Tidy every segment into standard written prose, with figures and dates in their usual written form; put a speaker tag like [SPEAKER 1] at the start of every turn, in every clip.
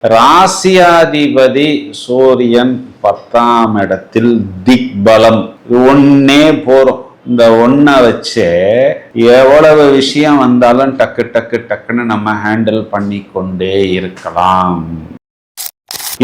[SPEAKER 1] ராசியாதிபதி சூரியன் 10ஆம் இடத்தில் திக்பலம். ஒன்னே போறோம். இந்த ஒன்றை வச்சு எவ்வளவு விஷயம் வந்தாலும் டக்கு டக்கு டக்குன்னு நம்ம ஹேண்டில் பண்ணி கொண்டே இருக்கலாம்.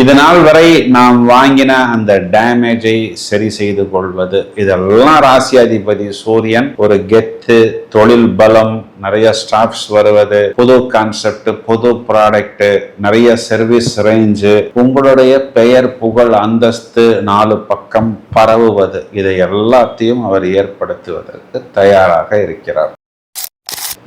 [SPEAKER 1] இதனால் வரை நாம் வாங்கின அந்த டேமேஜை சரி செய்து கொள்வது, இதெல்லாம் ராசியாதிபதி சூரியன். ஒரு கெத்து, தொழில் பலம், நிறைய ஸ்டாஃப்ஸ் வருவது, புது கான்செப்ட், புது ப்ராடக்ட், நிறைய சர்வீஸ் ரேஞ்சு, உங்களுடைய பெயர் புகழ் அந்தஸ்து 4 பக்கம் பரவுவது, இதை எல்லாத்தையும் அவர் ஏற்படுத்துவதற்கு தயாராக இருக்கிறார்.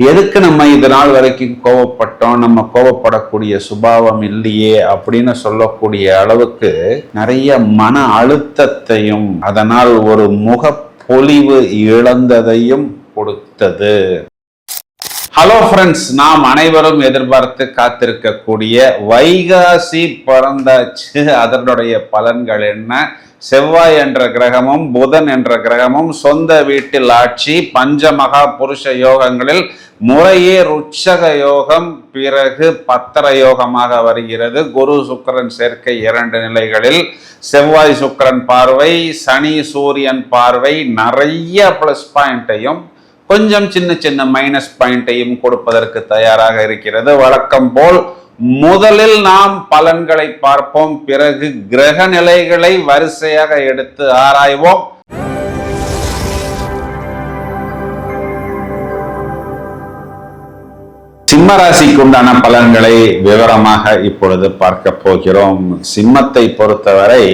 [SPEAKER 1] எதுக்கு நம்ம இது நாள் வரைக்கும் கோவப்பட்டோம், நம்ம கோவப்படக்கூடிய சுபாவம் இல்லையே அப்படின்னு சொல்லக்கூடிய அளவுக்கு நிறைய மன அழுத்தத்தையும் அதனால் ஒரு முகப்பொலிவு இழந்ததையும் கொடுத்தது. ஹலோ ஃப்ரெண்ட்ஸ், நாம் அனைவரும் எதிர்பார்த்து காத்திருக்கக்கூடிய வைகாசி பிறந்தாச்சு. அதனுடைய பலன்கள் என்ன? செவ்வாய் என்ற கிரகமும் புதன் என்ற கிரகமும் சொந்த வீட்டில் ஆட்சி, பஞ்சமகா புருஷ யோகங்களில் முறையே ருட்சக யோகம், பிறகு பத்திர யோகமாக வருகிறது. குரு சுக்கிரன் சேர்க்கை 2 நிலைகளில், செவ்வாய் சுக்கிரன் பார்வை, சனி சூரியன் பார்வை நிறைய பிளஸ் பாயிண்டையும் கொஞ்சம் சின்ன சின்ன மைனஸ் பாயிண்டையும் கொடுப்பதற்கு தயாராக இருக்கிறது. வழக்கம் போல் முதலில் நாம் பலன்களை பார்ப்போம், பிறகு கிரக நிலைகளை வரிசையாக எடுத்து ஆராய்வோம். சிம்ம ராசிக்கு உண்டான பலன்களை விவரமாக இப்பொழுது பார்க்க போகிறோம். சிம்மத்தை பொறுத்தவரை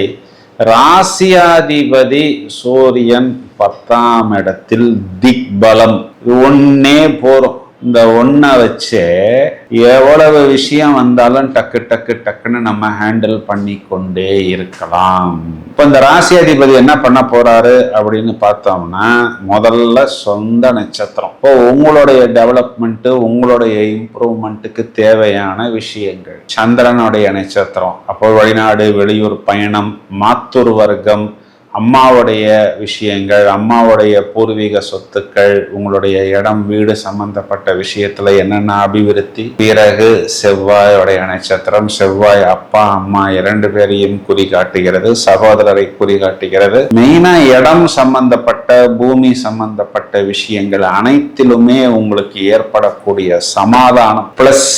[SPEAKER 1] ராசியாதிபதி சூரியன் 10ஆம் இடத்தில் திக்பலம். ஒன்னே போறோம். இந்த ஒன்றை வச்சு எவ்வளவு விஷயம் வந்தாலும் டக்கு டக்கு டக்குன்னு நம்ம ஹேண்டில் பண்ணி கொண்டே இருக்கலாம். இப்போ இந்த ராசியாதிபதி என்ன பண்ண போறாரு அப்படின்னு பார்த்தோம்னா, முதல்ல சொந்த நட்சத்திரம். இப்போ உங்களுடைய டெவலப்மெண்ட், உங்களுடைய இம்ப்ரூவ்மெண்ட்டுக்கு தேவையான விஷயங்கள். சந்திரனுடைய நட்சத்திரம். அப்போ வெளிநாடு, வெளியூர் பயணம், மாத்தூர் வர்க்கம், அம்மாவுடைய விஷயங்கள், அம்மாவுடைய பூர்வீக சொத்துக்கள், உங்களுடைய இடம் வீடு சம்பந்தப்பட்ட விஷயத்துல என்னென்ன அபிவிருத்தி. பிறகு செவ்வாயோடைய நட்சத்திரம். செவ்வாய் அப்பா அம்மா 2 பேரையும் குறிகாட்டுகிறது, சகோதரரை குறிகாட்டுகிறது. மெயினா இடம் சம்பந்தப்பட்ட, பூமி சம்பந்தப்பட்ட விஷயங்கள் அனைத்திலுமே உங்களுக்கு ஏற்படக்கூடிய சமாதானம் பிளஸ்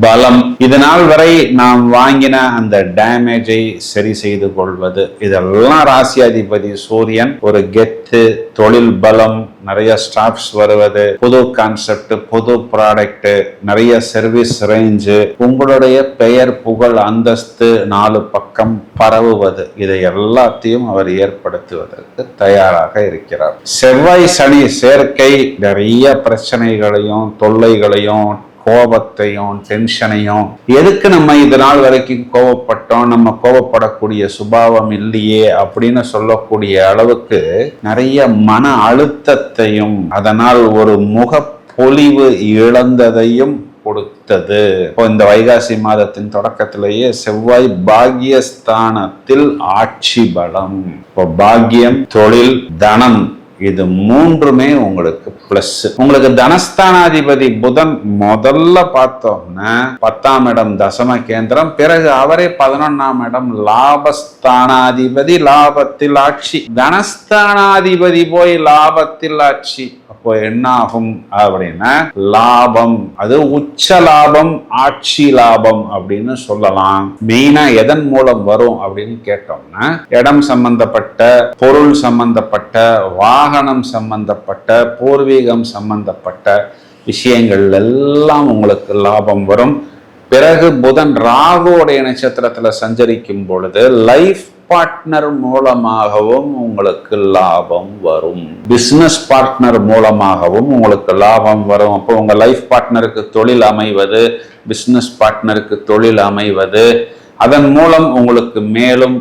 [SPEAKER 1] பலம், இதனால் வரை நாம் வாங்கின அந்த டேமேஜை சரி செய்து கொள்வது, இதெல்லாம் ராசியாதிபதி சூரியன். ஒரு கெத்து, தொழில் பலம், நிறைய ஸ்டாஃப்ஸ் வருவது, புது கான்செப்ட், புது ப்ராடக்ட், நிறைய சர்வீஸ் ரேஞ்சு, உங்களுடைய பெயர் புகழ் அந்தஸ்து 4 பக்கம் பரவுவது, இதை எல்லாத்தையும் அவர் ஏற்படுத்துவதற்கு தயாராக இருக்கிறார். செவ்வாய் சனி சேர்க்கை நிறைய பிரச்சனைகளையும் தொல்லைகளையும் கோபத்தையும் டென்ஷனையும், எதுக்கு நம்ம இது நாள் வரைக்கும் கோவப்பட்டோம், நம்ம கோவப்படக்கூடிய சுபாவம் இல்லையே அப்படின்னு சொல்லக்கூடிய அளவுக்கு நிறைய மன அழுத்தத்தையும் அதனால் ஒரு முகப்பொலிவு இழந்ததையும் கொடுத்தது. இப்போ இந்த வைகாசி மாதத்தின் தொடக்கத்திலேயே செவ்வாய் பாக்யஸ்தானத்தில் ஆட்சி பலம். இப்போ பாக்கியம், தொழில், தனம், இது 3மே உங்களுக்கு பிளஸ். உங்களுக்கு தனஸ்தானாதிபதி புதன் முதல்ல பார்த்தோம்னா 10ஆம் இடம் தசம கேந்திரம், பிறகு அவரே 11ஆம் இடம் லாபஸ்தானாதிபதி, லாபத்தில் ஆட்சி. தனஸ்தானாதிபதி போய் லாபத்தில் ஆட்சி. அப்போ என்ன ஆகும் அப்படின்னா, லாபம், அது உச்ச லாபம், ஆட்சி லாபம் அப்படின்னு சொல்லலாம். மெயினா எதன் மூலம் வரும் அப்படின்னு கேட்டோம்னா, இடம் சம்பந்தப்பட்ட, பொருள் சம்பந்தப்பட்ட, வாகனம் சம்பந்தப்பட்ட, பூர்வீகம் சம்பந்தப்பட்ட விஷயங்கள் எல்லாம் உங்களுக்கு லாபம் வரும். பிறகு புதன் ராகுவோடைய நட்சத்திரத்துல சஞ்சரிக்கும் பொழுது லைஃப் பார்ட்னர் மூலமாகவும் உங்களுக்கு லாபம் வரும், பிசினஸ் பார்ட்னர் மூலமாகவும் உங்களுக்கு லாபம் வரும். அப்போ உங்க லைஃப் பார்ட்னருக்கு தொழில் அமைவது, பிசினஸ் பார்ட்னருக்கு தொழில் அமைவது, அதன் மூலம் உங்களுக்கு மேலும்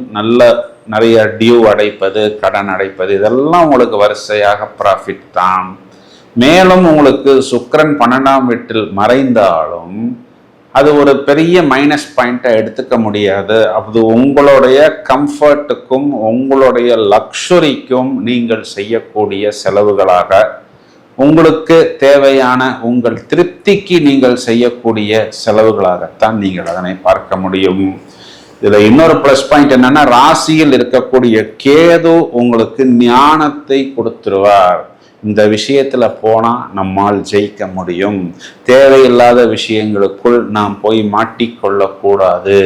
[SPEAKER 1] நிறைய டியூ அடைப்பது, கடன் அடைப்பது, இதெல்லாம் உங்களுக்கு வரிசையாக ப்ராஃபிட் தான். மேலும் உங்களுக்கு சுக்கிரன் 12ஆம் வீட்டில் மறைந்தாலும் அது ஒரு பெரிய மைனஸ் பாயிண்டை எடுத்துக்க முடியாது. அது உங்களுடைய கம்ஃபர்ட்டுக்கும் உங்களுடைய லக்ஸுரிக்கும் நீங்கள் செய்யக்கூடிய செலவுகளாக உங்களுக்கு தேவையான உங்கள் திருப்திக்கு நீங்கள் செய்யக்கூடிய செலவுகளாகத்தான் நீங்கள் அதனை பார்க்க முடியும். இதுல இன்னொரு பிளஸ் பாயிண்ட் என்னன்னா, ராசியில் இருக்கக்கூடிய கேது உங்களுக்கு ஞானத்தை கொடுத்துருவார். இந்த விஷயத்துல போனா நம்மால் ஜெயிக்க முடியும், தேவையில்லாத விஷயங்களுக்குள் நாம் போய் மாட்டிக்கொள்ளக்கூடாது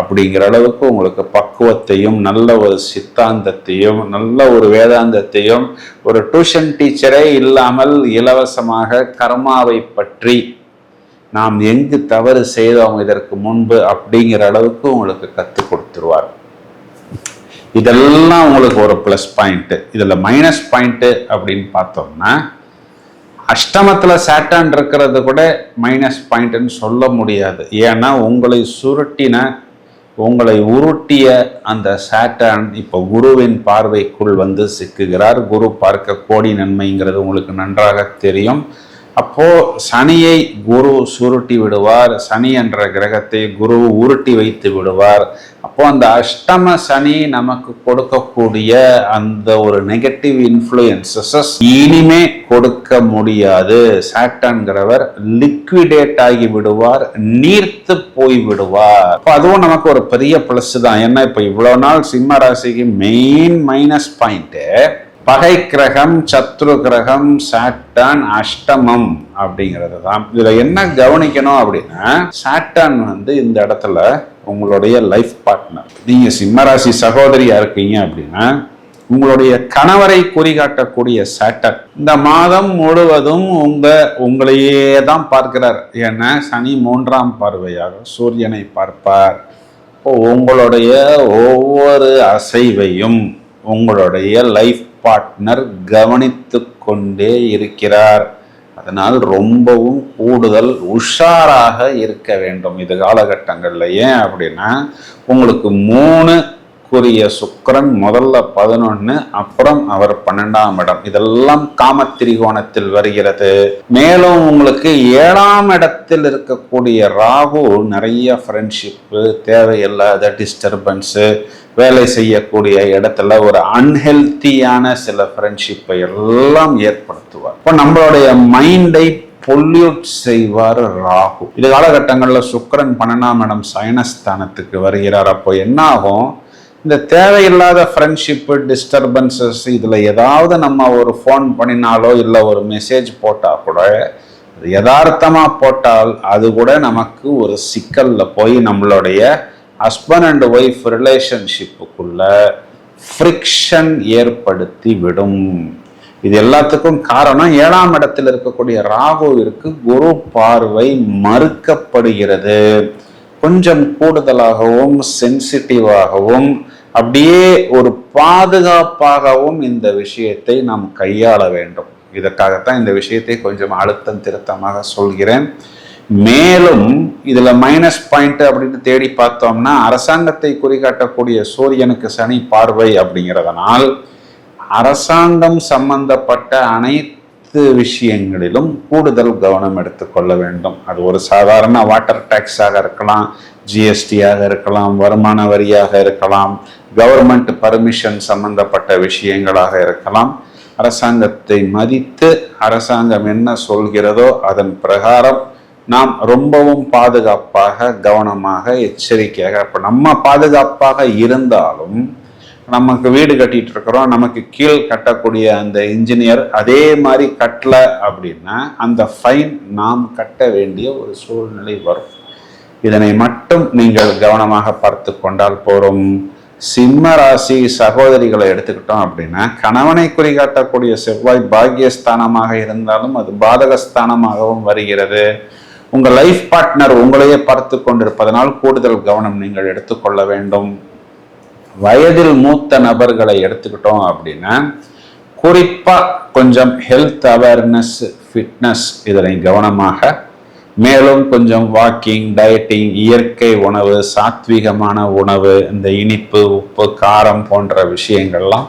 [SPEAKER 1] அப்படிங்கிற அளவுக்கு உங்களுக்கு பக்குவத்தையும் நல்ல ஒரு சித்தாந்தத்தையும் நல்ல ஒரு வேதாந்தத்தையும் ஒரு டியூஷன் டீச்சரே இல்லாமல் இலவசமாக கர்மாவை பற்றி நாம் எங்கு தவறு செய்தோம் இதற்கு முன்பு அப்படிங்கிற அளவுக்கு உங்களுக்கு கற்றுக் கொடுத்துருவார். இதெல்லாம் உங்களுக்கு ஒரு பிளஸ் பாயிண்ட். இதுல மைனஸ் பாயிண்ட் அப்படின்னு பார்த்தோம்னா, அஷ்டமத்துல சாட்டான் இருக்கிறது கூட மைனஸ் பாயிண்ட்னு சொல்ல முடியாது. ஏன்னா உங்களை உருட்டிய அந்த சாட்டான் இப்போ குருவின் பார்வைக்குள் வந்து சிக்குகிறார். குரு பார்க்க கோடி நன்மைங்கிறது உங்களுக்கு நன்றாக தெரியும். அப்போ சனியை குரு சுருட்டி விடுவார், சனி என்ற கிரகத்தை குரு உருட்டி வைத்து விடுவார். அப்போ அந்த அஷ்டம சனி நமக்கு கொடுக்கக்கூடிய அந்த ஒரு நெகட்டிவ் இன்ஃப்ளூயன்சஸ் இனிமே கொடுக்க முடியாது. சாட்டன்கிறவர் லிக்விடேட் ஆகி விடுவார், நீர்த்து போய் விடுவார். அப்போ அதுவும் நமக்கு ஒரு பெரிய பிளஸ் தான். ஏன்னா இப்போ இவ்வளவு நாள் சிம்ம ராசிக்கு மெயின் மைனஸ் பாயிண்ட் பகை கிரகம், சத்ரு கிரகம், சாட்டான், அஷ்டமம் அப்படிங்கிறது தான். இதுல என்ன கவனிக்கணும் அப்படின்னா, சாட்டான் வந்து இந்த இடத்துல உங்களுடைய லைஃப் பார்ட்னர். நீங்க சிம்மராசி சகோதரியா இருக்கீங்க அப்படின்னா, உங்களுடைய கணவரை குறிகாட்டக்கூடிய சாட்டான் இந்த மாதம் முழுவதும் உங்களையே தான் பார்க்கிறார். ஏன்னா சனி 3ஆம் பார்வையாக சூரியனை பார்ப்பார். உங்களுடைய ஒவ்வொரு அசைவையும் உங்களுடைய லைஃப் பார்ட்னர் கவனித்து கொண்டே இருக்கிறார். அதனால் ரொம்பவும் கூடுதல் உஷாராக இருக்க வேண்டும் இது காலகட்டங்கள்ல. ஏன் அப்படின்னா, உங்களுக்கு 3க்குரிய சுக்கிரன் முதல்ல 11, அப்புறம் அவர் 12ஆம் இடம். இதெல்லாம் காமத்திரிகோணத்தில் வருகிறது. மேலும் உங்களுக்கு 7ஆம் இடத்தில் இருக்கக்கூடிய ராகு நிறைய ஃப்ரெண்ட்ஷிப்பு, தேவையில்லாத டிஸ்டர்பன்ஸு, வேலை செய்யக்கூடிய இடத்துல ஒரு அன்ஹெல்த்தியான சில ஃப்ரெண்ட்ஷிப்பை எல்லாம் ஏற்படுத்துவார். இப்போ நம்மளுடைய மைண்டை பொல்யூட் செய்வார் ராகு. இது காலகட்டங்களில் சுக்கிரன் 12ஆம் இடம் சயனஸ்தானத்துக்கு வருகிறார். அப்போ என்ன ஆகும், இந்த தேவையில்லாத ஃப்ரெண்ட்ஷிப்பு, டிஸ்டர்பன்சஸ், இதில் ஏதாவது நம்ம ஒரு ஃபோன் பண்ணினாலோ இல்லை ஒரு மெசேஜ் போட்டால் கூட, அது யதார்த்தமாக போட்டால் அது கூட நமக்கு ஒரு சிக்கலில் போய் நம்மளுடைய ஹஸ்பண்ட் அண்ட் ஒய்ஃப் ரிலேஷன்ஷிப்புக்குள்ள ஃப்ரிக்ஷன் ஏற்படுத்தி விடும். இது எல்லாத்துக்கும் காரணம் 7ஆம் இடத்தில் இருக்கக்கூடிய ராகுவிற்கு குரு பார்வை மறுக்கப்படுகிறது. கொஞ்சம் கூடுதலாகவும் சென்சிட்டிவாகவும் அப்படியே ஒரு பாதுகாப்பாகவும் இந்த விஷயத்தை நாம் கையாள வேண்டும். இதற்காகத்தான் இந்த விஷயத்தை கொஞ்சம் அழுத்தம் திருத்தமாக சொல்கிறேன். மேலும் இதுல மைனஸ் பாயிண்ட் அப்படின்னு தேடி பார்த்தோம்னா, அரசாங்கத்தை குறிகாட்டக்கூடிய சூரியனுக்கு சனி பார்வை அப்படிங்கிறதுனால் அரசாங்கம் சம்பந்தப்பட்ட அனைத்து விஷயங்களிலும் கூடுதல் கவனம் எடுத்துக்கொள்ள வேண்டும். அது ஒரு சாதாரண வாட்டர் டேக்ஸாக இருக்கலாம், ஜிஎஸ்டியாக இருக்கலாம், வருமான வரியாக இருக்கலாம், கவர்மெண்ட் பர்மிஷன் சம்பந்தப்பட்ட விஷயங்களாக இருக்கலாம். அரசாங்கத்தை மதித்து அரசாங்கம் என்ன சொல்கிறதோ அதன் பிரகாரம் நாம் ரொம்பவும் பாதுகாப்பாக, கவனமாக, எச்சரிக்கையாக, இப்போ நம்ம பாதுகாப்பாக இருந்தாலும் நமக்கு வீடு கட்டிட்டு இருக்கிறோம், நமக்கு கீழ் கட்டக்கூடிய அந்த இன்ஜினியர் அதே மாதிரி கட்டல அப்படின்னா அந்த ஃபைன் நாம் கட்ட வேண்டிய ஒரு சூழ்நிலை வரும். இதனை மட்டும் நீங்கள் கவனமாக பார்த்து கொண்டால் போறோம். சிம்ம ராசி சகோதரிகளை எடுத்துக்கிட்டோம் அப்படின்னா, கணவனை குறிகாட்டக்கூடிய செவ்வாய் பாக்கியஸ்தானமாக இருந்தாலும் அது பாதகஸ்தானமாகவும் வருகிறது. உங்கள் லைஃப் பார்ட்னர் உங்களையே பார்த்து கொண்டிருப்பதனால் கூடுதல் கவனம் நீங்கள் எடுத்துக்கொள்ள வேண்டும். வயதில் மூத்த நபர்களை எடுத்துக்கிட்டோம் அப்படின்னா, குறிப்பா கொஞ்சம் ஹெல்த் அவேர்னஸ், ஃபிட்னஸ் இதனை கவனமாக, மேலும் கொஞ்சம் வாக்கிங், டயட்டிங், இயற்கை உணவு, சாத்வீகமான உணவு, இந்த இனிப்பு, உப்பு, காரம் போன்ற விஷயங்கள்லாம்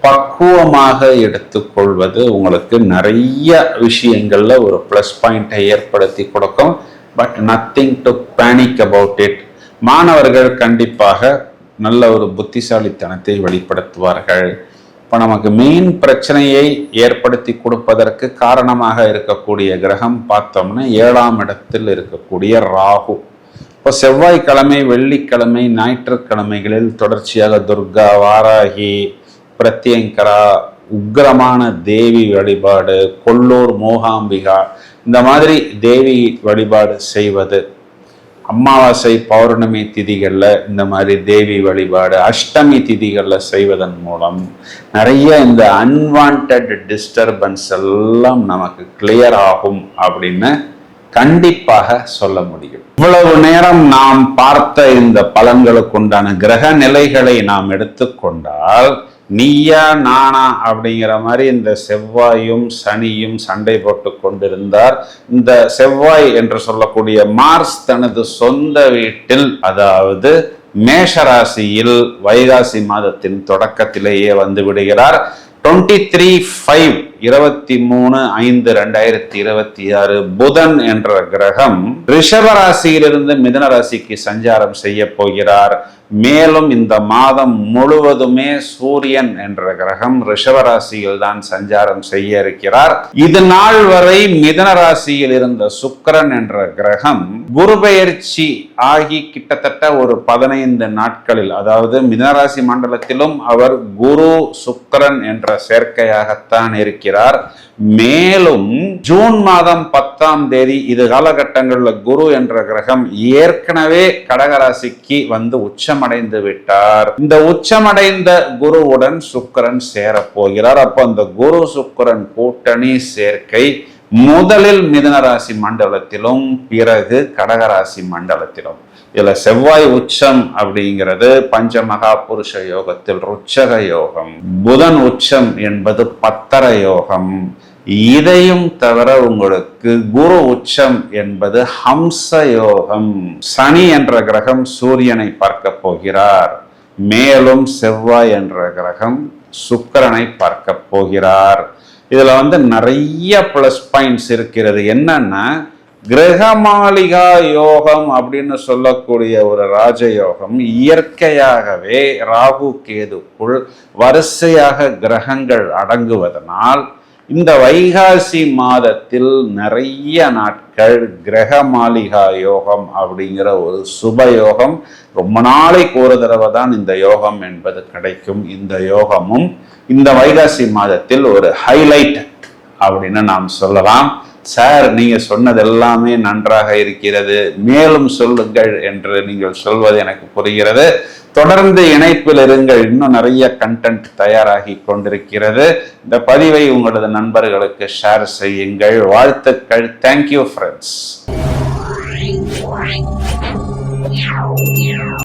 [SPEAKER 1] பக்குவமாக எடுத்துக்கொள்வது உங்களுக்கு நிறைய விஷயங்கள்ல ஒரு ப்ளஸ் பாயிண்டை ஏற்படுத்தி கொடுக்கும். But nothing to panic about it. மாணவர்கள் கண்டிப்பாக நல்ல ஒரு புத்திசாலித்தனத்தை வெளிப்படுத்துவார்கள். இப்ப நமக்கு மெயின் பிரச்சனையை ஏற்படுத்தி கொடுப்பதற்கு காரணமாக இருக்கக்கூடிய கிரகம் பார்த்தோம்னா 7ஆம் இடத்தில் இருக்கக்கூடிய ராகு. இப்போ செவ்வாய்க்கிழமை, வெள்ளிக்கிழமை, ஞாயிற்றுக்கிழமைகளில் தொடர்ச்சியாக துர்கா, வாராகி, பிரத்யங்கரா, உக்கிரமான தேவி வழிபாடு, கொல்லூர் மூகாம்பிகா, இந்த மாதிரி தேவி வழிபாடு செய்வது, அமாவாசை பௌர்ணமி திதிகளில் இந்த மாதிரி தேவி வழிபாடு, அஷ்டமி திதிகளில் செய்வதன் மூலம் நிறைய இந்த அன்வான்ட் டிஸ்டர்பன்ஸ் எல்லாம் நமக்கு கிளியர் ஆகும் அப்படின்னு கண்டிப்பாக சொல்ல முடியும். இவ்வளவு நேரம் நாம் பார்த்த இந்த பலன்களுக்கு உண்டான கிரக நிலைகளை நாம் எடுத்துக்கொண்டால் நீயா நானா அப்படிங்கிற மாதிரி இந்த செவ்வாயும் சனியும் சண்டை போட்டு கொண்டிருந்தார். இந்த செவ்வாய் என்று சொல்லக்கூடிய மார்ஸ் தனது சொந்த வீட்டில், அதாவது மேஷராசியில் வைகாசி மாதத்தின் தொடக்கத்திலேயே வந்து விடுகிறார். 23/5/2026 புதன் என்ற கிரகம் ரிஷப ராசியிலிருந்து மிதுன ராசிக்கு சஞ்சாரம் செய்ய போகிறார். மேலும் இந்த மாதம் முழுவதுமே சூரியன் என்ற கிரகம் ரிஷப ராசியில் தான் சஞ்சாரம் செய்ய இருக்கிறார். இது நாள் வரை மிதுன ராசியில் இருந்த சுக்கிரன் என்ற கிரகம் குரு பெயர்ச்சி ஆகி கிட்டத்தட்ட ஒரு 15 நாட்களில், அதாவது மிதுன ராசி மண்டலத்திலும் அவர் குரு சுக்கிரன் என்ற சேர்க்கையாகத்தான் இருக்கிறார். மேலும் ஜூன் மாதம் 10ஆம் தேதி இது காலகட்டங்களில் குரு என்ற கிரகம் ஏற்கனவே கடகராசிக்கு வந்து உச்சமடைந்து விட்டார். இந்த உச்சமடைந்த குருவுடன் சுக்கிரன் சேரப்போகிறார். அப்போ அந்த குரு சுக்கிரன் கூட்டணி சேர்க்கை முதலில் மிதுன ராசி மண்டலத்திலும் பிறகு கடகராசி மண்டலத்திலும். இதுல செவ்வாய் உச்சம் அப்படிங்கிறது பஞ்சமகா புருஷ யோகத்தில் ருச்சக யோகம், புதன் உச்சம் என்பது பத்தர யோகம். இதையும் தவிர உங்களுக்கு குரு உச்சம் என்பது ஹம்ச யோகம். சனி என்ற கிரகம் சூரியனை பார்க்க போகிறார். மேலும் செவ்வாய் என்ற கிரகம் சுக்கிரனை பார்க்க போகிறார். இதுல வந்து நிறைய பிளஸ் பாயிண்ட்ஸ் இருக்கிறது. என்னன்னா, கிரகமாளிகா யோகம் அப்படின்னு சொல்லக்கூடிய ஒரு ராஜயோகம் இயற்கையாகவே ராகு கேதுக்குள் வரிசையாக கிரகங்கள் அடங்குவதனால் இந்த வைகாசி மாதத்தில் நிறைய நாட்கள் கிரகமாளிகா யோகம் அப்படிங்கிற ஒரு சுப யோகம், ரொம்ப நாளைக்கு ஒரு தடவை தான் இந்த யோகம் என்பது கிடைக்கும். இந்த யோகமும் இந்த வைகாசி மாதத்தில் ஒரு ஹைலைட் அப்படின்னு நாம் சொல்லலாம். சார், நீங்க சொன்னது எல்லாமே நன்றாக இருக்கிறது, மேலும் சொல்லுங்கள் என்று நீங்கள் சொல்வது எனக்கு புரிகிறது. தொடர்ந்து இணைப்பில் இருங்கள், இன்னும் நிறைய கண்டென்ட் தயாராகி கொண்டிருக்கிறது. இந்த பதிவை உங்களது நண்பர்களுக்கு ஷேர் செய்யுங்கள். வாழ்த்துக்கள். Thank you friends.